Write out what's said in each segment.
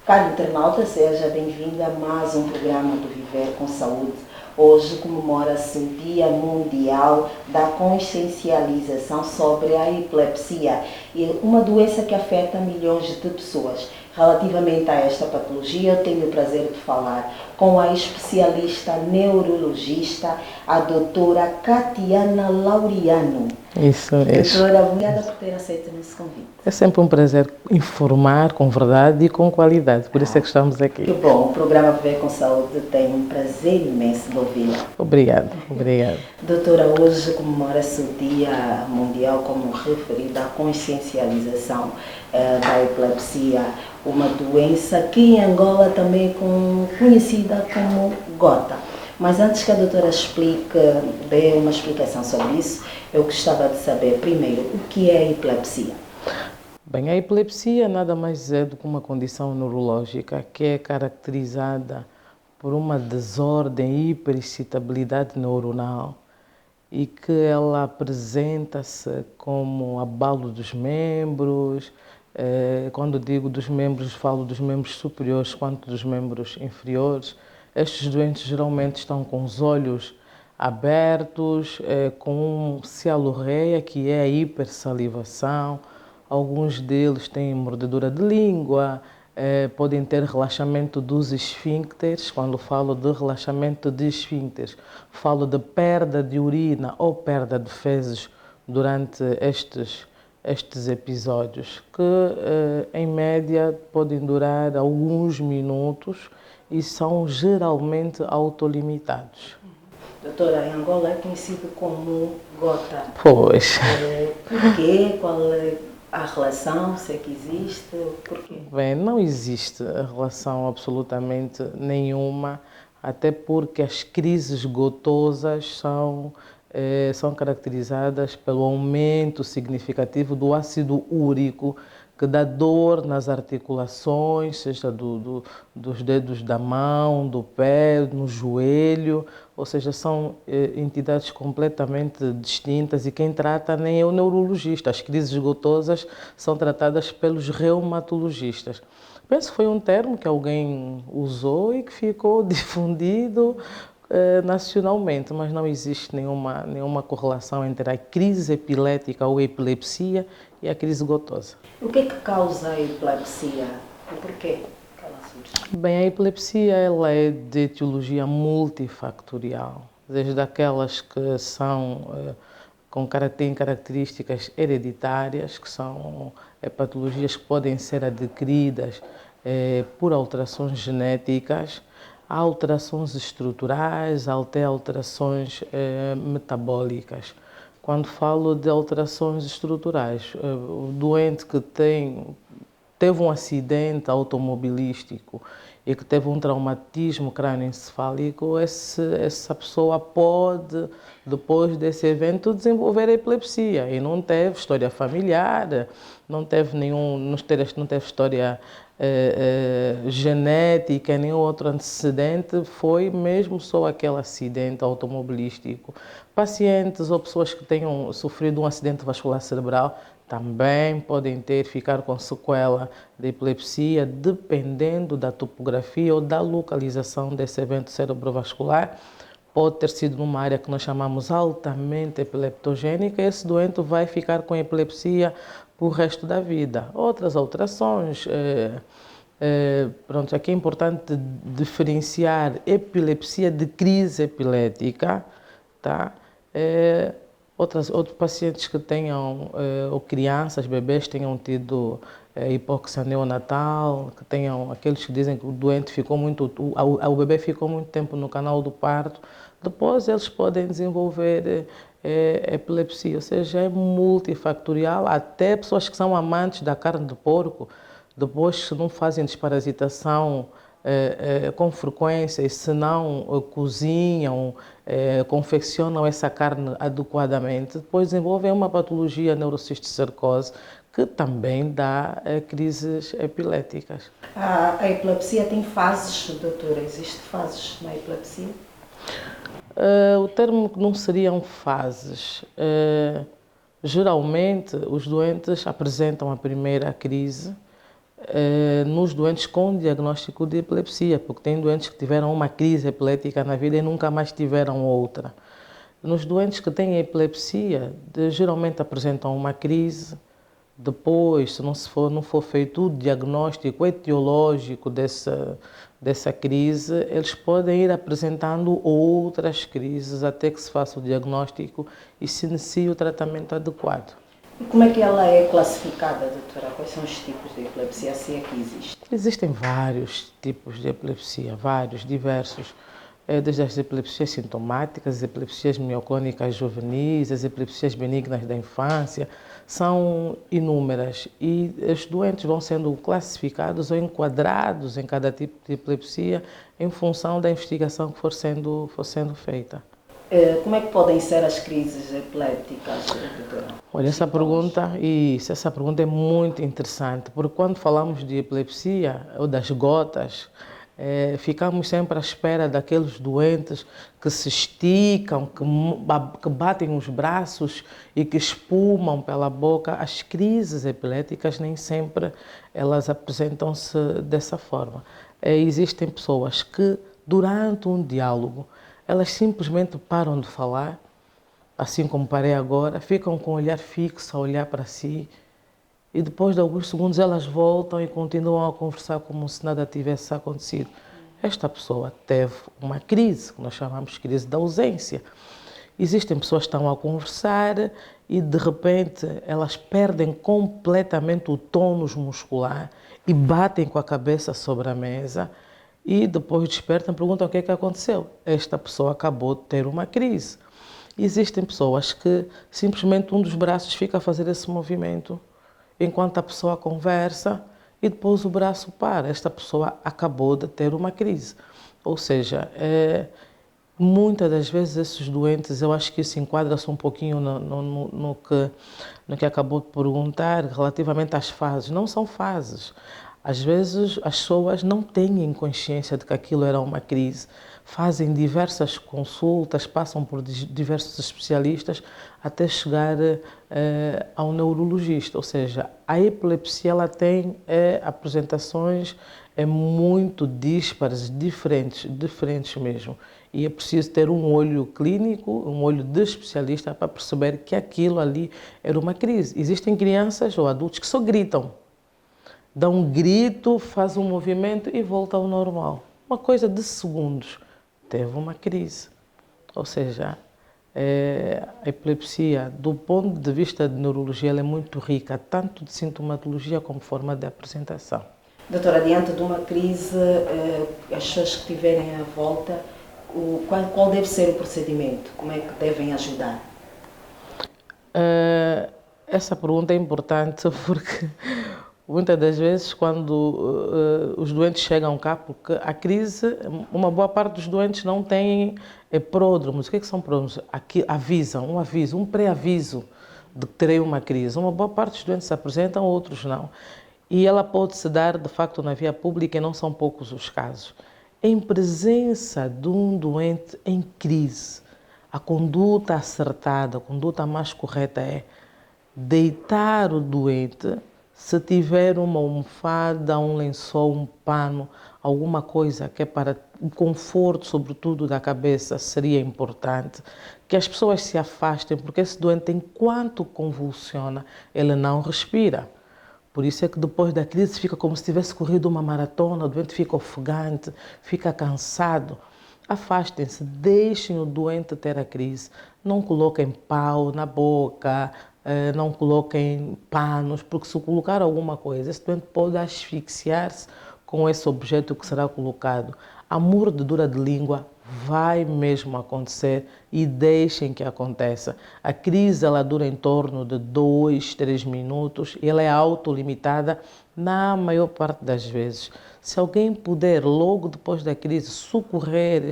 Caro internauta, seja bem-vindo a mais um programa do Viver com Saúde. Hoje comemora-se o Dia Mundial da Consciencialização sobre a Epilepsia, uma doença que afeta milhões de pessoas. Relativamente a esta patologia, eu tenho o prazer de falar com a especialista neurologista, a doutora Catiana Laureano. Isso mesmo. Doutora, obrigada por ter aceito esse convite. É sempre um prazer informar com verdade e com qualidade, por isso é que estamos aqui. Que bom, o programa Viver com Saúde tem um prazer imenso de ouvi-la. Obrigado. Doutora, hoje comemora-se o Dia Mundial, como referido, da consciencialização da epilepsia, uma doença que em Angola também é conhecida como gota. Mas antes que a doutora dê uma explicação sobre isso, eu gostava de saber, primeiro, o que é a epilepsia? Bem, a epilepsia nada mais é do que uma condição neurológica que é caracterizada por uma desordem e hiperexcitabilidade neuronal e que ela apresenta-se como abalo dos membros. Quando digo dos membros, falo dos membros superiores quanto dos membros inferiores. Estes doentes geralmente estão com os olhos abertos, com cialorreia, que é a hipersalivação. Alguns deles têm mordedura de língua, podem ter relaxamento dos esfíncteres. Quando falo de relaxamento de esfíncteres, falo de perda de urina ou perda de fezes durante estes episódios, que em média podem durar alguns minutos e são geralmente autolimitados. Doutora, em Angola é conhecido como gota. Pois. Por quê? Qual é a relação, se é que existe? Por quê? Bem, não existe relação absolutamente nenhuma, até porque as crises gotosas são caracterizadas pelo aumento significativo do ácido úrico, que dá dor nas articulações, seja dos dedos da mão, do pé, no joelho, ou seja, são entidades completamente distintas e quem trata nem é o neurologista. As crises gotosas são tratadas pelos reumatologistas. Penso que foi um termo que alguém usou e que ficou difundido nacionalmente, mas não existe nenhuma correlação entre a crise epilética ou epilepsia e a crise gotosa. O que é que causa a epilepsia e por quê que ela surge? Bem, a epilepsia ela é de etiologia multifactorial, desde aquelas que têm características hereditárias, que são patologias que podem ser adquiridas por alterações genéticas, há alterações estruturais, até alterações metabólicas. Quando falo de alterações estruturais, o doente que teve um acidente automobilístico e que teve um traumatismo crânioencefálico, essa pessoa pode, depois desse evento, desenvolver epilepsia e não teve história familiar, não teve história genética, nenhum outro antecedente, foi mesmo só aquele acidente automobilístico. Pacientes ou pessoas que tenham sofrido um acidente vascular cerebral também podem ficar com sequela de epilepsia, dependendo da topografia ou da localização desse evento cerebrovascular. Pode ter sido numa área que nós chamamos altamente epileptogênica e esse doente vai ficar com epilepsia para o resto da vida. Outras alterações, aqui é importante diferenciar epilepsia de crise epilética, tá? Outros pacientes que tenham, ou crianças, bebês, tenham tido hipóxia neonatal, que tenham aqueles que dizem que o bebê ficou muito tempo no canal do parto, depois eles podem desenvolver epilepsia, ou seja, é multifactorial, até pessoas que são amantes da carne de porco, depois se não fazem desparasitação com frequência e se não cozinham, confeccionam essa carne adequadamente, depois desenvolvem uma patologia neurocisticercose que também dá crises epiléticas. A epilepsia tem fases, doutora? Existem fases na epilepsia? O termo não seriam fases. Geralmente, os doentes apresentam a primeira crise nos doentes com diagnóstico de epilepsia, porque tem doentes que tiveram uma crise epilética na vida e nunca mais tiveram outra. Nos doentes que têm epilepsia, geralmente apresentam uma crise. Depois, se não for feito o diagnóstico etiológico dessa crise, eles podem ir apresentando outras crises até que se faça o diagnóstico e se inicie o tratamento adequado. E como é que ela é classificada, doutora? Quais são os tipos de epilepsia, se é que existe? Existem vários tipos de epilepsia, vários, diversos. Desde as epilepsias sintomáticas, as epilepsias mioclônicas juvenis, as epilepsias benignas da infância, são inúmeras e os doentes vão sendo classificados ou enquadrados em cada tipo de epilepsia em função da investigação que for sendo feita. Como é que podem ser as crises epilépticas, doutora? Olha, essa pergunta é muito interessante, porque quando falamos de epilepsia ou das gotas, ficamos sempre à espera daqueles doentes que se esticam, que batem os braços e que espumam pela boca. As crises epiléticas nem sempre elas apresentam-se dessa forma. Existem pessoas que, durante um diálogo, elas simplesmente param de falar, assim como parei agora, ficam com o olhar fixo a olhar para si, e depois de alguns segundos elas voltam e continuam a conversar como se nada tivesse acontecido. Esta pessoa teve uma crise, que nós chamamos de crise da ausência. Existem pessoas que estão a conversar e de repente elas perdem completamente o tônus muscular e batem com a cabeça sobre a mesa e depois despertam e perguntam o que é que aconteceu. Esta pessoa acabou de ter uma crise. Existem pessoas que simplesmente um dos braços fica a fazer esse movimento enquanto a pessoa conversa e depois o braço para. Esta pessoa acabou de ter uma crise. Ou seja, muitas das vezes esses doentes, eu acho que isso enquadra-se um pouquinho no que acabou de perguntar relativamente às fases. Não são fases. Às vezes as pessoas não têm consciência de que aquilo era uma crise, fazem diversas consultas, passam por diversos especialistas até chegar ao neurologista. Ou seja, a epilepsia ela tem apresentações muito díspares, diferentes mesmo. E é preciso ter um olho clínico, um olho de especialista para perceber que aquilo ali era uma crise. Existem crianças ou adultos que só gritam. Dá um grito, faz um movimento e volta ao normal. Uma coisa de segundos. Teve uma crise. Ou seja, a epilepsia, do ponto de vista de neurologia, ela é muito rica, tanto de sintomatologia como forma de apresentação. Doutora, diante de uma crise, as pessoas que estiverem à volta, qual deve ser o procedimento? Como é que devem ajudar? Essa pergunta é importante porque muitas das vezes, quando os doentes chegam cá, porque a crise, uma boa parte dos doentes não têm pródromos. O que são pródromos? Aqui avisam, um pré-aviso de que terei uma crise. Uma boa parte dos doentes se apresentam, outros não. E ela pode se dar, de facto, na via pública e não são poucos os casos. Em presença de um doente em crise, a conduta acertada, a conduta mais correta é deitar o doente. Se tiver uma almofada, um lençol, um pano, alguma coisa que é para o conforto, sobretudo da cabeça, seria importante que as pessoas se afastem, porque esse doente, enquanto convulsiona, ele não respira. Por isso é que depois da crise fica como se tivesse corrido uma maratona, o doente fica ofegante, fica cansado. Afastem-se, deixem o doente ter a crise. Não coloquem pau na boca, não coloquem panos, porque se colocar alguma coisa, esse doente pode asfixiar-se com esse objeto que será colocado. A mordedura de língua vai mesmo acontecer e deixem que aconteça. A crise ela dura em torno de 2, 3 minutos e ela é autolimitada na maior parte das vezes. Se alguém puder, logo depois da crise, socorrer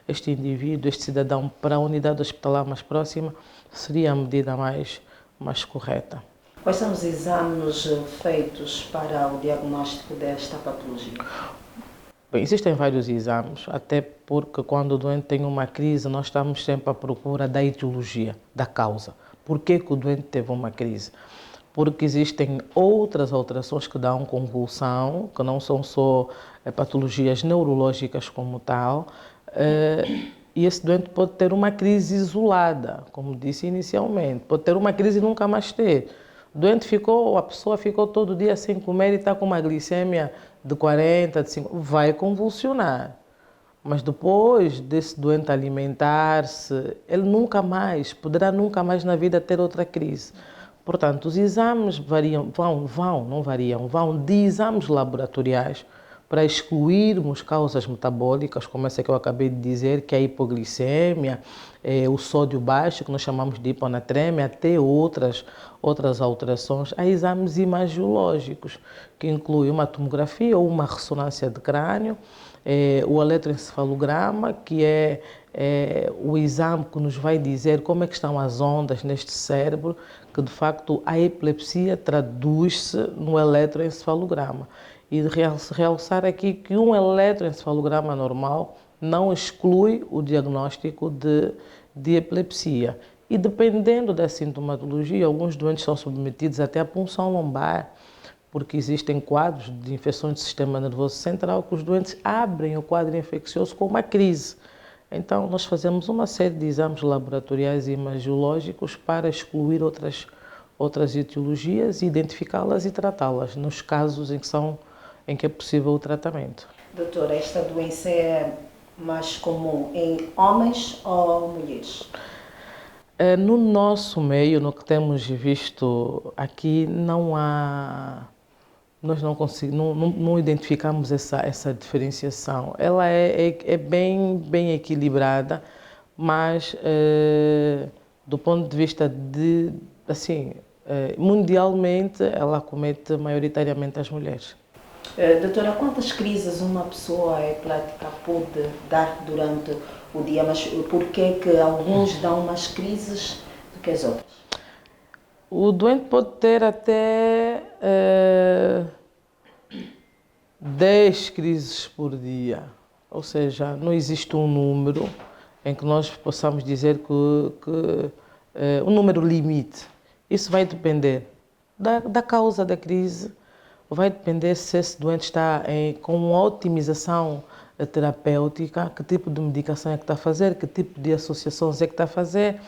este indivíduo, este cidadão, para a unidade hospitalar mais próxima, seria a medida mais correta. Quais são os exames feitos para o diagnóstico desta patologia? Bem, existem vários exames, até porque quando o doente tem uma crise, nós estamos sempre à procura da etiologia, da causa. Por que o doente teve uma crise? porque existem outras alterações que dão convulsão, que não são só patologias neurológicas como tal, e esse doente pode ter uma crise isolada, como disse inicialmente, pode ter uma crise e nunca mais ter. O doente ficou, a pessoa ficou todo dia sem comer e está com uma glicemia de 40, de 50, vai convulsionar. Mas depois desse doente alimentar-se, ele poderá nunca mais na vida ter outra crise. Portanto, os exames vão de exames laboratoriais para excluirmos causas metabólicas, como essa que eu acabei de dizer, que é a hipoglicemia, o sódio baixo, que nós chamamos de hiponatremia, até outras alterações. Há exames imagiológicos, que incluem uma tomografia ou uma ressonância de crânio, o eletroencefalograma, que é o exame que nos vai dizer como é que estão as ondas neste cérebro, que de facto a epilepsia traduz-se no eletroencefalograma. E realçar aqui que um eletroencefalograma normal não exclui o diagnóstico de epilepsia. E dependendo da sintomatologia, alguns doentes são submetidos até à punção lombar, porque existem quadros de infecções do sistema nervoso central que os doentes abrem o quadro infeccioso com uma crise. Então, nós fazemos uma série de exames laboratoriais e imagiológicos para excluir outras etiologias, identificá-las e tratá-las, nos casos em que é possível o tratamento. Doutora, esta doença é mais comum em homens ou mulheres? No nosso meio, no que temos visto aqui, nós não identificamos essa diferenciação. Ela é bem equilibrada, mas do ponto de vista mundialmente, ela acomete maioritariamente as mulheres. Doutora, quantas crises uma pessoa epilética pode dar durante o dia, mas por que alguns dão mais crises do que as outras? O doente pode ter até 10 crises por dia, ou seja, não existe um número em que nós possamos dizer que um número limite. Isso vai depender da causa da crise, vai depender se esse doente está com uma otimização terapêutica, que tipo de medicação é que está a fazer, que tipo de associações é que está a fazer,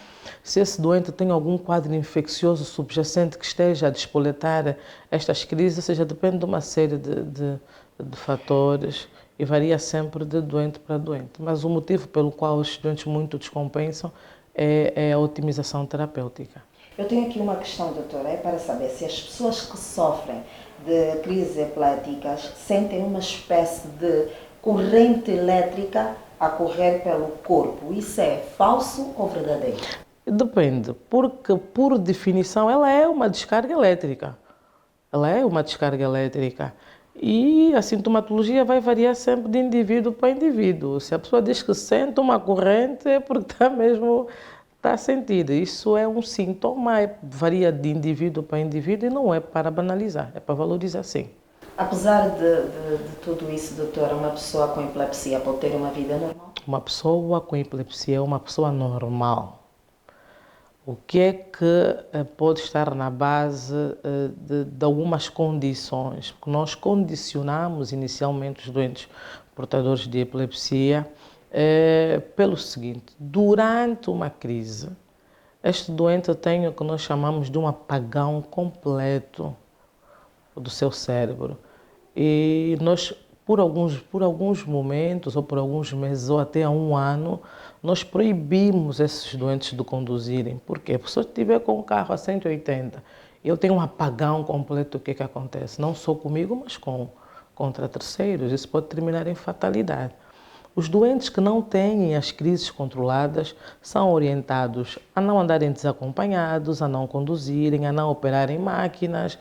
se esse doente tem algum quadro infeccioso subjacente que esteja a despoletar estas crises, ou seja, depende de uma série de fatores e varia sempre de doente para doente. Mas o motivo pelo qual os doentes muito descompensam é a otimização terapêutica. Eu tenho aqui uma questão, doutora, é para saber se as pessoas que sofrem de crises epiléticas sentem uma espécie de corrente elétrica a correr pelo corpo. Isso é falso ou verdadeiro? Depende, porque por definição ela é uma descarga elétrica. Ela é uma descarga elétrica. E a sintomatologia vai variar sempre de indivíduo para indivíduo. Se a pessoa diz que sente uma corrente, é porque está sentida. Isso é um sintoma, varia de indivíduo para indivíduo e não é para banalizar, é para valorizar sim. Apesar de tudo isso, doutora, uma pessoa com epilepsia pode ter uma vida normal? Uma pessoa com epilepsia é uma pessoa normal. O que é que pode estar na base de algumas condições? Porque nós condicionamos inicialmente os doentes portadores de epilepsia pelo seguinte: durante uma crise, este doente tem o que nós chamamos de um apagão completo do seu cérebro. E nós, por alguns momentos, ou por alguns meses, ou até há um ano, nós proibimos esses doentes de conduzirem. Por quê? Porque se eu estiver com o carro a 180 e eu tenho um apagão completo, o que que acontece? Não só comigo, mas contra terceiros. Isso pode terminar em fatalidade. Os doentes que não têm as crises controladas são orientados a não andarem desacompanhados, a não conduzirem, a não operarem máquinas,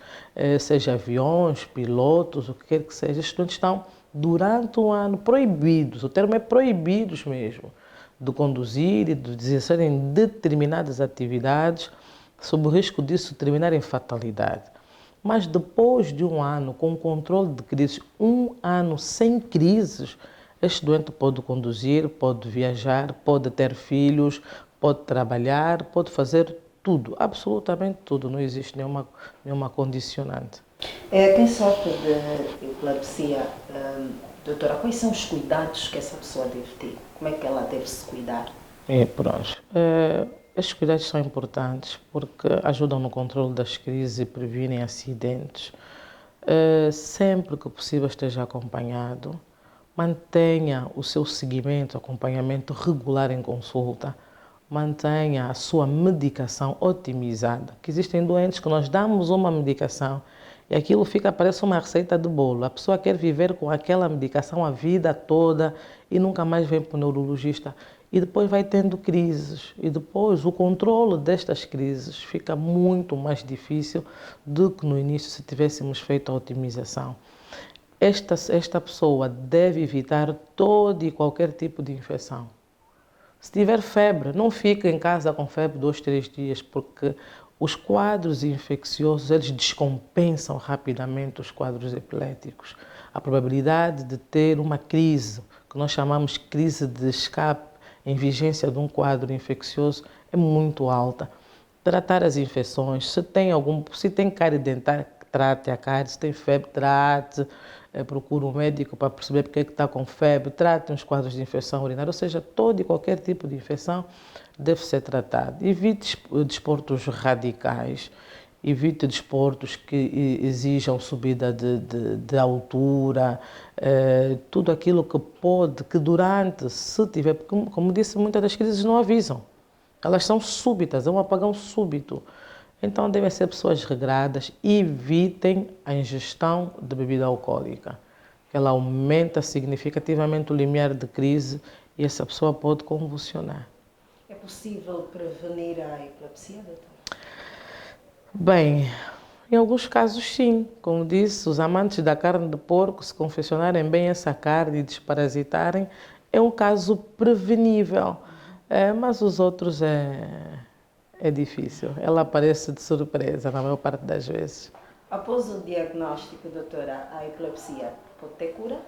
seja aviões, pilotos, o que quer que seja. Estes doentes estão, durante um ano, proibidos, o termo é proibidos mesmo, de conduzir e de exercerem determinadas atividades, sob o risco disso terminar em fatalidade. Mas depois de um ano, com controle de crises, um ano sem crises, este doente pode conduzir, pode viajar, pode ter filhos, pode trabalhar, pode fazer tudo, absolutamente tudo, não existe nenhuma condicionante. Quem sofre de epilepsia, doutora, quais são os cuidados que essa pessoa deve ter? Como é que ela deve se cuidar? Pronto. Estes cuidados são importantes porque ajudam no controle das crises e previnem acidentes. Sempre que possível esteja acompanhado, mantenha o seu seguimento, acompanhamento regular em consulta, mantenha a sua medicação otimizada, que existem doentes que nós damos uma medicação e aquilo parece uma receita de bolo. A pessoa quer viver com aquela medicação a vida toda e nunca mais vem para o neurologista. E depois vai tendo crises. E depois o controle destas crises fica muito mais difícil do que no início se tivéssemos feito a otimização. Esta pessoa deve evitar todo e qualquer tipo de infecção. Se tiver febre, não fique em casa com febre 2, 3 dias, porque os quadros infecciosos, eles descompensam rapidamente os quadros epiléticos. A probabilidade de ter uma crise, que nós chamamos crise de escape, em vigência de um quadro infeccioso, é muito alta. Tratar as infecções, se tem cárie dentária, trate a cárie, se tem febre, trate, procure um médico para perceber porque é que está com febre, trate os quadros de infecção urinária, ou seja, todo e qualquer tipo de infecção deve ser tratado. Evite desportos radicais, evite desportos que exijam subida de altura, tudo aquilo que durante, se tiver, como disse, muitas das crises não avisam. Elas são súbitas, é um apagão súbito. Então devem ser pessoas regradas, evitem a ingestão de bebida alcoólica, que ela aumenta significativamente o limiar de crise e essa pessoa pode convulsionar. É possível prevenir a epilepsia, doutor? Bem, em alguns casos sim. Como disse, os amantes da carne de porco, se confeccionarem bem essa carne e desparasitarem, é um caso prevenível. Mas os outros é difícil. Ela aparece de surpresa na maior parte das vezes. Após o diagnóstico, doutora, a epilepsia pode ter cura?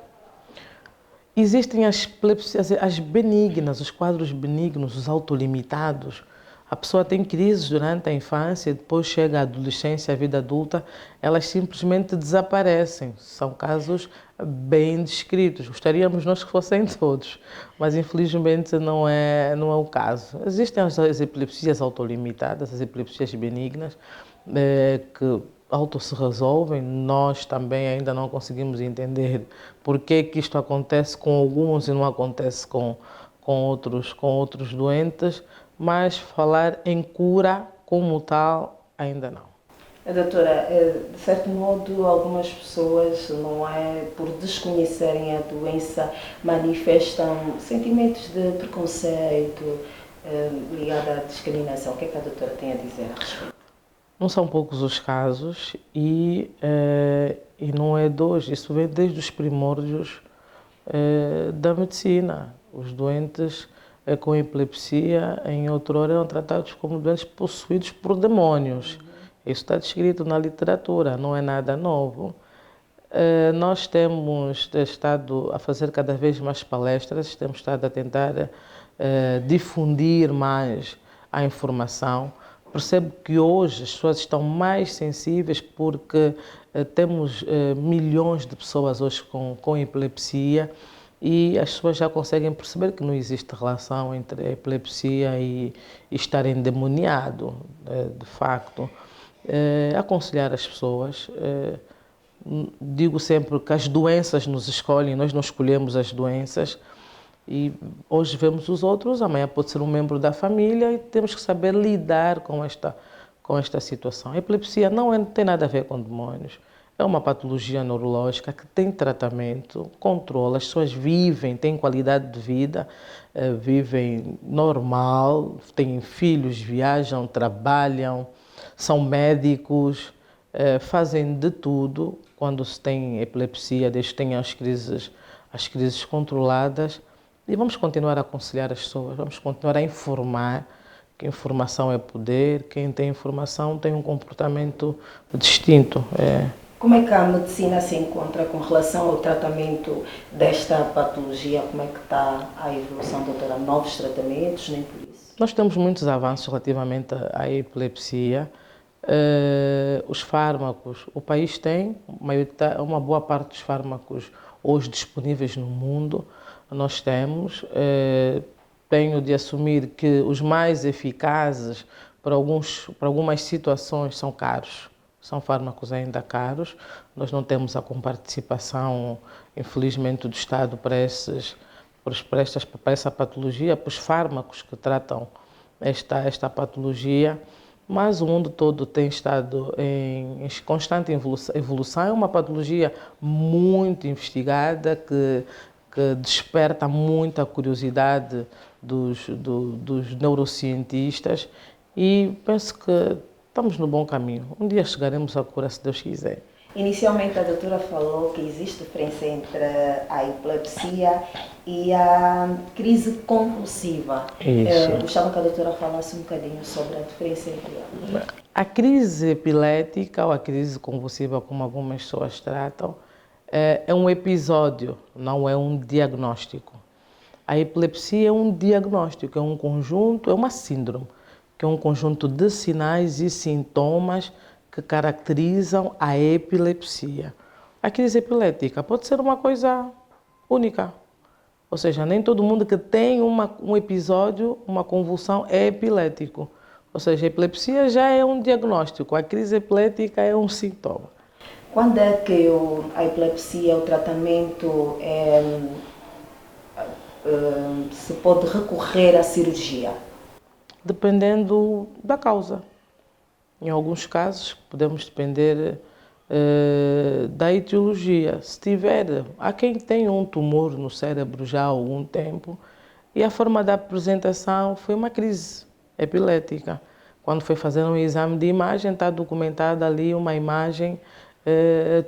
Existem as epilepsias, as benignas, os quadros benignos, os autolimitados. A pessoa tem crises durante a infância, depois chega a adolescência, a vida adulta, elas simplesmente desaparecem. São casos bem descritos. Gostaríamos nós que fossem todos, mas infelizmente não é o caso. Existem as epilepsias autolimitadas, as epilepsias benignas, que auto se resolvem. Nós também ainda não conseguimos entender por que isto acontece com alguns e não acontece com outros doentes, mas falar em cura como tal, ainda não. Doutora, de certo modo, algumas pessoas, não é, por desconhecerem a doença, manifestam sentimentos de preconceito ligado à discriminação. O que é que a doutora tem a dizer a respeito? Não são poucos os casos e não é de hoje, isso vem desde os primórdios da medicina. Os doentes com epilepsia, em outrora, eram tratados como doentes possuídos por demônios. Isso está descrito na literatura, não é nada novo. Nós temos estado a fazer cada vez mais palestras, temos estado a tentar difundir mais a informação. Percebo que hoje as pessoas estão mais sensíveis porque temos milhões de pessoas hoje com epilepsia e as pessoas já conseguem perceber que não existe relação entre a epilepsia e estar endemoniado, de facto. Aconselhar as pessoas, digo sempre que as doenças nos escolhem, nós não escolhemos as doenças e hoje vemos os outros, amanhã pode ser um membro da família e temos que saber lidar com esta situação. A epilepsia não tem nada a ver com demônios. É uma patologia neurológica que tem tratamento, controle, as pessoas vivem, têm qualidade de vida, vivem normal, têm filhos, viajam, trabalham, são médicos, fazem de tudo quando se tem epilepsia, desde que tenham as crises controladas. E vamos continuar a aconselhar as pessoas, vamos continuar a informar, que informação é poder, quem tem informação tem um comportamento distinto. Como é que a medicina se encontra com relação ao tratamento desta patologia? Como é que está a evolução, doutora? Novos tratamentos, nem por isso? Nós temos muitos avanços relativamente à epilepsia. Os fármacos, o país tem uma boa parte dos fármacos hoje disponíveis no mundo, nós temos. Tenho de assumir que os mais eficazes para algumas situações são caros, são fármacos ainda caros. Nós não temos a comparticipação, infelizmente, do Estado para essa patologia, para os fármacos que tratam esta patologia, mas o mundo todo tem estado em constante evolução. É uma patologia muito investigada que desperta muita curiosidade dos neurocientistas e penso que estamos no bom caminho. Um dia chegaremos à cura, se Deus quiser. Inicialmente, a doutora falou que existe diferença entre a epilepsia e a crise convulsiva. Isso. Gostava que a doutora falasse um bocadinho sobre a diferença entre elas. A crise epilética ou a crise convulsiva, como algumas pessoas tratam, é um episódio, não é um diagnóstico. A epilepsia é um diagnóstico, é um conjunto, é uma síndrome, que é um conjunto de sinais e sintomas que caracterizam a epilepsia. A crise epilética pode ser uma coisa única, ou seja, nem todo mundo que tem um episódio, uma convulsão, é epilético. Ou seja, a epilepsia já é um diagnóstico, a crise epilética é um sintoma. Quando é que a epilepsia, o tratamento, se pode recorrer à cirurgia? Dependendo da causa. Em alguns casos, podemos depender da etiologia. Se há quem tem um tumor no cérebro já há algum tempo e a forma da apresentação foi uma crise epilética. Quando foi fazer um exame de imagem, está documentada ali uma imagem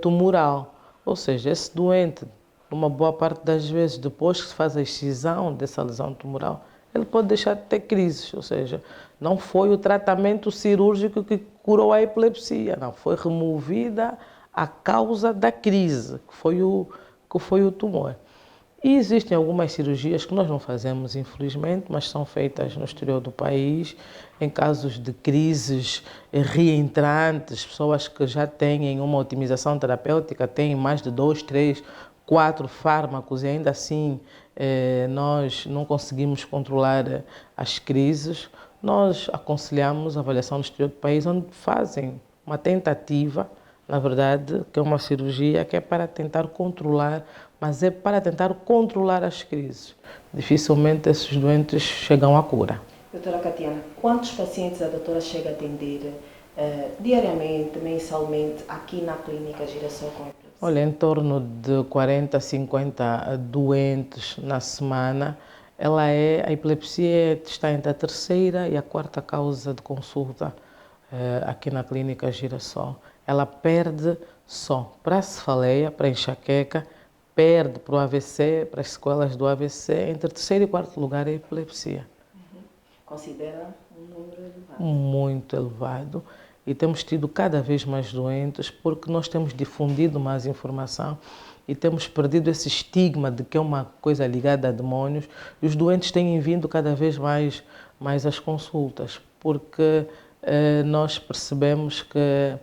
tumoral. Ou seja, esse doente, uma boa parte das vezes, depois que se faz a excisão dessa lesão tumoral, ele pode deixar de ter crises, ou seja, não foi o tratamento cirúrgico que curou a epilepsia, não, foi removida a causa da crise, que foi o tumor. E existem algumas cirurgias que nós não fazemos, infelizmente, mas são feitas no exterior do país, em casos de crises reentrantes, pessoas que já têm uma otimização terapêutica, têm mais de 2, 3, 4 fármacos e ainda assim nós não conseguimos controlar as crises. Nós aconselhamos a avaliação no exterior do país, onde fazem uma tentativa, na verdade, que é uma cirurgia que é para tentar controlar, mas é para tentar controlar as crises. Dificilmente esses doentes chegam à cura. Doutora Catiana, quantos pacientes a doutora chega a atender diariamente, mensalmente, aqui na Clínica Girassol com epilepsia? Olha, em torno de 40 a 50 doentes na semana. A epilepsia está entre a terceira e a quarta causa de consulta aqui na Clínica Girassol. Ela perde só para a cefaleia, para a enxaqueca, perde para o AVC, para as sequelas do AVC, entre terceiro e quarto lugar é a epilepsia. Considera um número elevado? Muito elevado. E temos tido cada vez mais doentes porque nós temos difundido mais informação e temos perdido esse estigma de que é uma coisa ligada a demónios e os doentes têm vindo cada vez mais às consultas porque nós percebemos que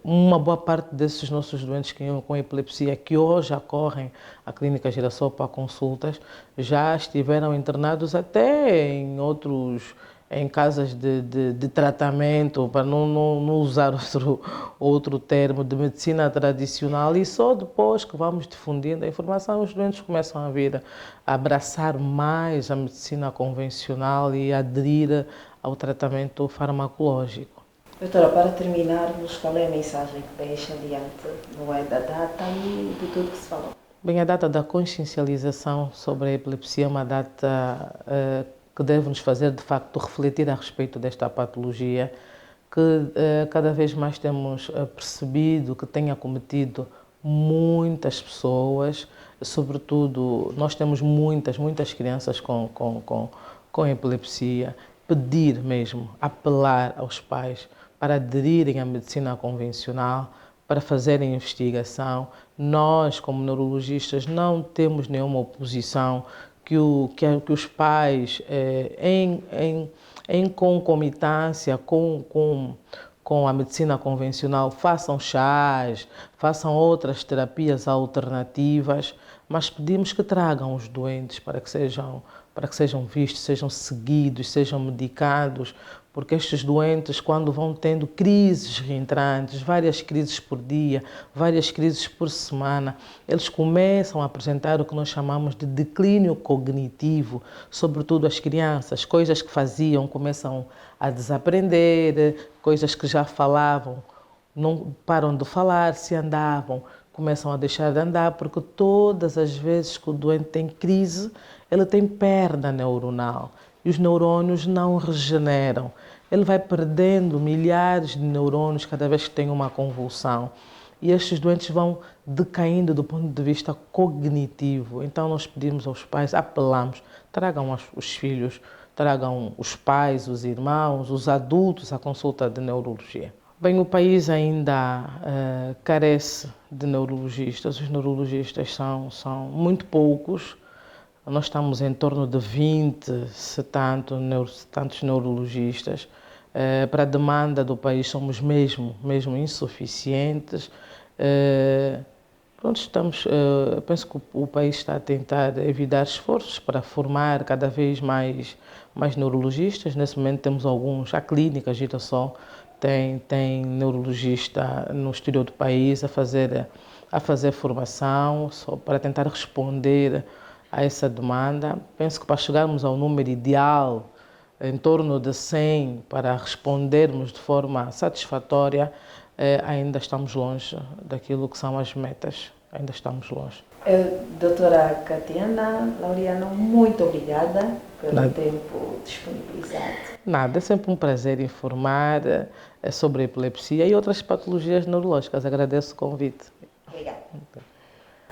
uma boa parte desses nossos doentes que iam com epilepsia, que hoje acorrem à Clínica Girassol para consultas, já estiveram internados até em casas de tratamento, para não usar outro termo, de medicina tradicional, e só depois que vamos difundindo a informação, os doentes começam a vir a abraçar mais a medicina convencional e a aderir ao tratamento farmacológico. Doutora, para terminarmos, qual é a mensagem que deixa diante da data e de tudo que se falou? Bem, a data da consciencialização sobre a epilepsia é uma data que deve nos fazer, de facto, refletir a respeito desta patologia, que cada vez mais temos percebido que tem acometido muitas pessoas, sobretudo nós temos muitas crianças com epilepsia. Pedir mesmo, apelar aos pais para aderirem à medicina convencional, para fazerem investigação. Nós, como neurologistas, não temos nenhuma oposição que os pais, em concomitância com a medicina convencional, façam chás, façam outras terapias alternativas, mas pedimos que tragam os doentes para que sejam vistos, sejam seguidos, sejam medicados, porque estes doentes, quando vão tendo crises reentrantes, várias crises por dia, várias crises por semana, eles começam a apresentar o que nós chamamos de declínio cognitivo, sobretudo as crianças. Coisas que faziam começam a desaprender, coisas que já falavam não param de falar, se andavam, começam a deixar de andar, porque todas as vezes que o doente tem crise, ele tem perda neuronal e os neurônios não regeneram. Ele vai perdendo milhares de neurônios cada vez que tem uma convulsão. E estes doentes vão decaindo do ponto de vista cognitivo. Então nós pedimos aos pais, apelamos, tragam os filhos, tragam os pais, os irmãos, os adultos à consulta de neurologia. Bem, o país ainda carece de neurologistas. Os neurologistas são muito poucos. Nós estamos em torno de 20, se tantos neurologistas. Para a demanda do país somos mesmo insuficientes. Penso que o país está a tentar evitar esforços para formar cada vez mais neurologistas. Nesse momento temos alguns, a clínica Girassol tem neurologista no exterior do país a fazer formação só para tentar responder a essa demanda. Penso que para chegarmos ao número ideal, em torno de 100, para respondermos de forma satisfatória, ainda estamos longe daquilo que são as metas, ainda estamos longe. Doutora Catiana Laureano, muito obrigada pelo tempo disponibilizado. Nada, é sempre um prazer informar sobre a epilepsia e outras patologias neurológicas. Agradeço o convite. Obrigada.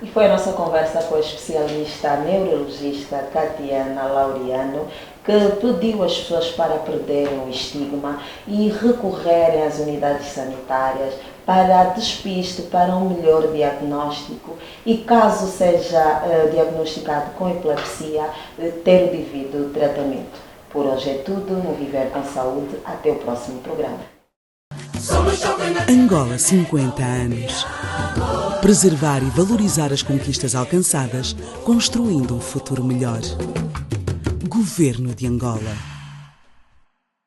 E foi a nossa conversa com a especialista neurologista Catiana Laureano, que pediu às pessoas para perderem o estigma e recorrerem às unidades sanitárias para despiste, para um melhor diagnóstico e, caso seja diagnosticado com epilepsia, ter o devido tratamento. Por hoje é tudo no Viver com Saúde. Até o próximo programa. Angola 50 anos. Preservar e valorizar as conquistas alcançadas, construindo um futuro melhor. Governo de Angola.